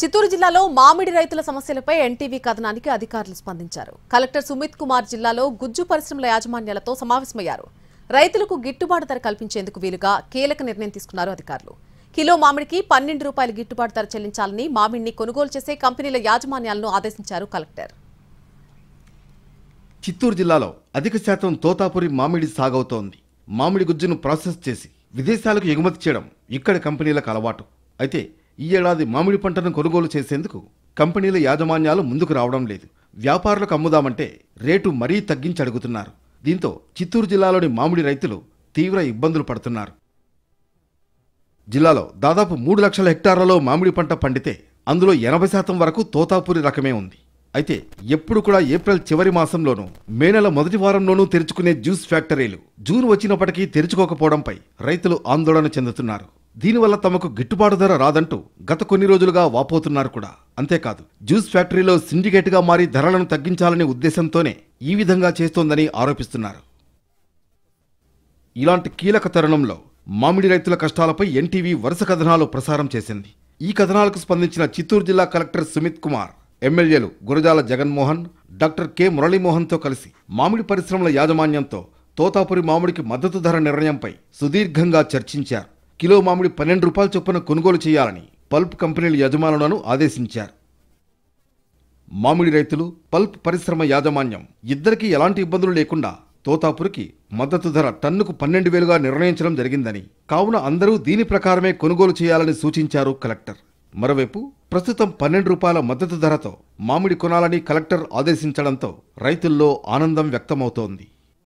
చిత్తూరు జిల్లాలో మామిడి రైతుల సమస్యలపై ఎన్టీవీ కథనానికి అధికారులు స్పందించారు. కలెక్టర్ సుమిత్ కుమార్ జిల్లాలో గుజ్జు పరిశ్రమల యాజమాన్యాలతో సమావేశమయ్యారు. రైతులకు గిట్టుబాటు ధర కల్పించేందుకు వీలుగా కీలక నిర్ణయం తీసుకున్నారు అధికారులు. కిలో మామిడికి 12 రూపాయల గిట్టుబాటు ధర చెల్లించాలని మామిడిని కొనుగోలు చేసే కంపెనీల యాజమాన్యాలను ఆదేశించారు కలెక్టర్. చిత్తూరు జిల్లాలో అధిక శాతం తోతాపురి మామిడి సాగవుతోంది. మామిడి గుజ్జును ప్రాసెస్ చేసి విదేశాలకు ఎగుమతి చేయడం ఇక్కడి కంపెనీలకు అలవాటు. అయితే ఈ ఏడాది మామిడి పంటను కొనుగోలు చేసేందుకు కంపెనీల యాజమాన్యాలు ముందుకు రావడం లేదు. వ్యాపారులకు అమ్ముదామంటే రేటు మరీ తగ్గించి అడుగుతున్నారు. దీంతో చిత్తూరు జిల్లాలోని మామిడి రైతులు తీవ్ర ఇబ్బందులు పడుతున్నారు. జిల్లాలో దాదాపు 3 లక్షల హెక్టార్లలో మామిడి పంట పండితే అందులో 80% వరకు తోతాపురి రకమే ఉంది. అయితే ఎప్పుడు కూడా ఏప్రిల్ చివరి మాసంలోనూ మే నెల మొదటి వారంలోనూ తెరుచుకునే జ్యూస్ ఫ్యాక్టరీలు జూన్ వచ్చినప్పటికీ తెరుచుకోకపోవడంపై రైతులు ఆందోళన చెందుతున్నారు. దీనివల్ల తమకు గిట్టుబాటు ధర రాదంటూ గత కొన్ని రోజులుగా వాపోతున్నారు కూడా. అంతేకాదు జ్యూస్ ఫ్యాక్టరీలో సిండికేట్గా మారి ధరలను తగ్గించాలనే ఉద్దేశంతోనే ఈ విధంగా చేస్తోందని ఆరోపిస్తున్నారు. ఇలాంటి కీలక తరుణంలో మామిడి రైతుల కష్టాలపై ఎన్టీవీ వరుస కథనాలు ప్రసారం చేసింది. ఈ కథనాలకు స్పందించిన చిత్తూరు జిల్లా కలెక్టర్ సుమిత్ కుమార్ ఎమ్మెల్యేలు గురజాల జగన్మోహన్, డాక్టర్ కె మురళీమోహన్తో కలిసి మామిడి పరిశ్రమల యాజమాన్యంతో తోతాపురి మామిడికి మద్దతు ధర నిర్ణయంపై సుదీర్ఘంగా చర్చించారు. కిలో మామిడి 12 రూపాయల చొప్పున కొనుగోలు చేయాలని పల్ప్ కంపెనీల యజమానులను ఆదేశించారు. మామిడి రైతులు, పల్ప్ పరిశ్రమ యాజమాన్యం ఇద్దరికీ ఎలాంటి ఇబ్బందులు లేకుండా తోతాపురికి మద్దతు ధర టన్నుకు 12,000గా నిర్ణయించడం జరిగిందని, కావున అందరూ దీని ప్రకారమే కొనుగోలు చేయాలని సూచించారు కలెక్టర్. మరోవైపు ప్రస్తుతం 12 రూపాయల మద్దతు ధరతో మామిడి కొనాలని కలెక్టర్ ఆదేశించడంతో రైతుల్లో ఆనందం వ్యక్తమవుతోంది.